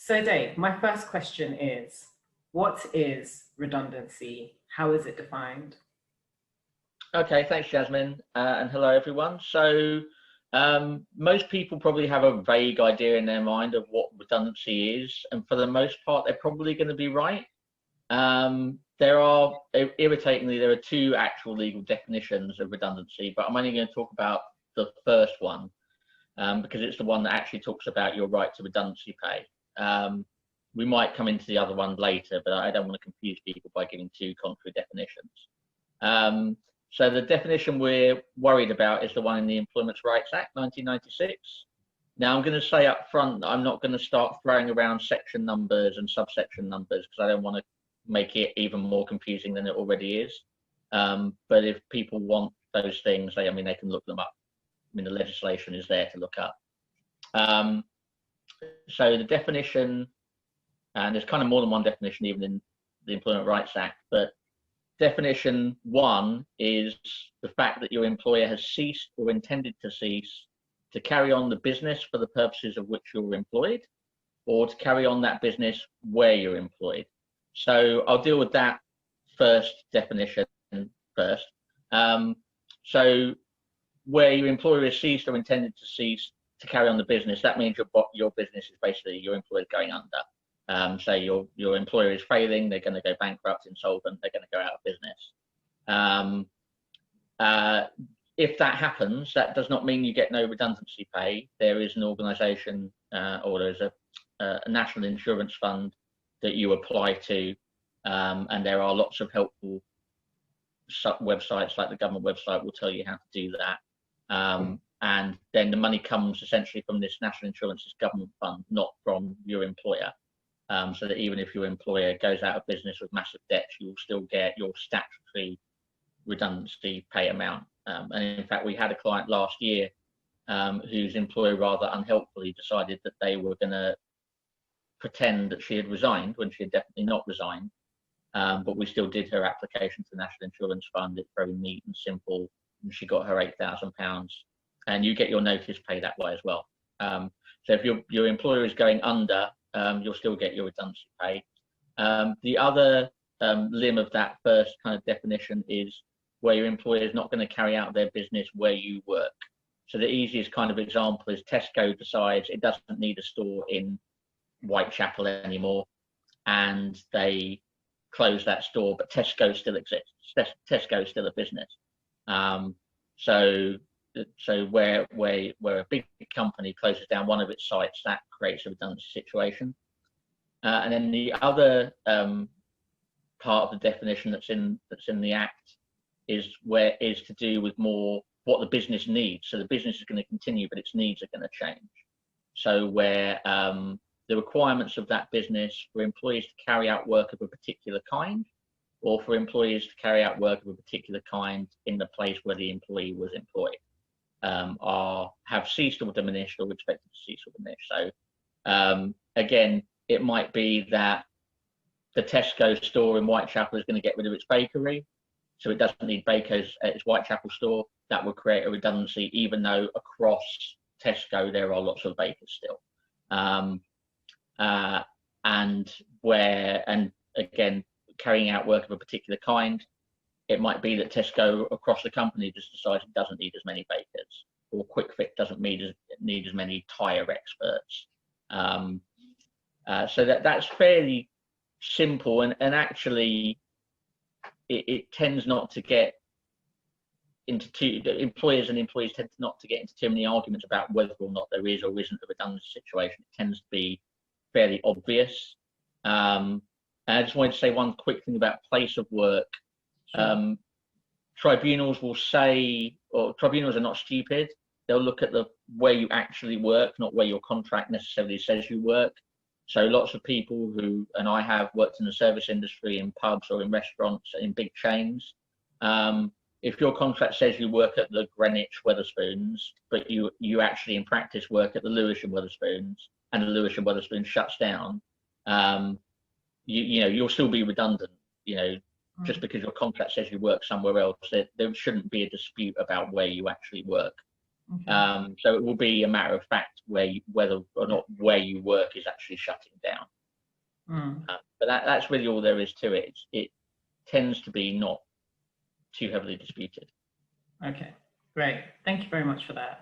So Dave, my first question is, what is redundancy? How is it defined? Okay, thanks, Jasmine, and hello, everyone. So, most people probably have a vague idea in their mind of what redundancy is, and for the most part, they're probably going to be right. Irritatingly, there are two actual legal definitions of redundancy, but I'm only going to talk about the first one because it's the one that actually talks about your right to redundancy pay. We might come into the other one later, but I don't want to confuse people by giving two contrary definitions. So the definition we're worried about is the one in the Employment Rights Act 1996. Now I'm going to say up front that I'm not going to start throwing around section numbers and subsection numbers because I don't want to make it even more confusing than it already is. But if people want those things, they can look them up. I mean, the legislation is there to look up. So the definition, and there's kind of more than one definition even in the Employment Rights Act, but definition one is the fact that your employer has ceased or intended to cease to carry on the business for the purposes of which you're employed, or to carry on that business where you're employed. So I'll deal with that first definition first. So where your employer has ceased or intended to cease to carry on the business, that means your business is basically your employer going under. Say your employer is failing, they're going to go bankrupt, insolvent, they're going to go out of business. If that happens, that does not mean you get no redundancy pay. There is an organisation or there's a national insurance fund that you apply to, and there are lots of helpful websites, like the government website will tell you how to do that. And then the money comes essentially from this national insurance's government fund, not from your employer. So that even if your employer goes out of business with massive debts, you'll still get your statutory redundancy pay amount. And in fact, we had a client last year whose employer rather unhelpfully decided that they were going to pretend that she had resigned when she had definitely not resigned. But we still did her application to the National Insurance Fund. It's very neat and simple. And she got her £8,000, and you get your notice pay that way as well. So if your employer is going under, you'll still get your redundancy pay. The other limb of that first kind of definition is where your employer is not going to carry out their business where you work. So the easiest kind of example is Tesco decides it doesn't need a store in Whitechapel anymore, and they close that store, but Tesco still exists. Tesco is still a business. So where a big company closes down one of its sites, that creates a redundancy situation. And then the other part of the definition that's in the Act is to do with more what the business needs. So the business is going to continue, but its needs are going to change. So where the requirements of that business for employees to carry out work of a particular kind, or for employees to carry out work of a particular kind in the place where the employee was employed, have ceased or diminished or expected to cease or diminish. So again, it might be that the Tesco store in Whitechapel is going to get rid of its bakery, so it doesn't need bakers at its Whitechapel store. That would create a redundancy, even though across Tesco there are lots of bakers still. And again, carrying out work of a particular kind, it might be that Tesco across the company just decides it doesn't need as many bakers, or Quick Fit doesn't need as many tyre experts. So that's fairly simple, and actually it tends not to get into employers and employees tend not to get into too many arguments about whether or not there is or isn't a redundancy situation. It tends to be fairly obvious. And I just wanted to say one quick thing about place of work. Sure. Tribunals will say, or tribunals are not stupid, they'll look at where you actually work, not where your contract necessarily says you work. So lots of people who, and I have worked in the service industry, in pubs or in restaurants, in big chains. If your contract says you work at the Greenwich Wetherspoons, but you actually in practice work at the Lewisham Wetherspoons, and the Lewisham Wetherspoons shuts down, you'll still be redundant. Just because your contract says you work somewhere else, there shouldn't be a dispute about where you actually work. Okay. So it will be a matter of fact whether or not where you work is actually shutting down. But that's really all there is to it. It tends to be not too heavily disputed. Okay, great. Thank you very much for that.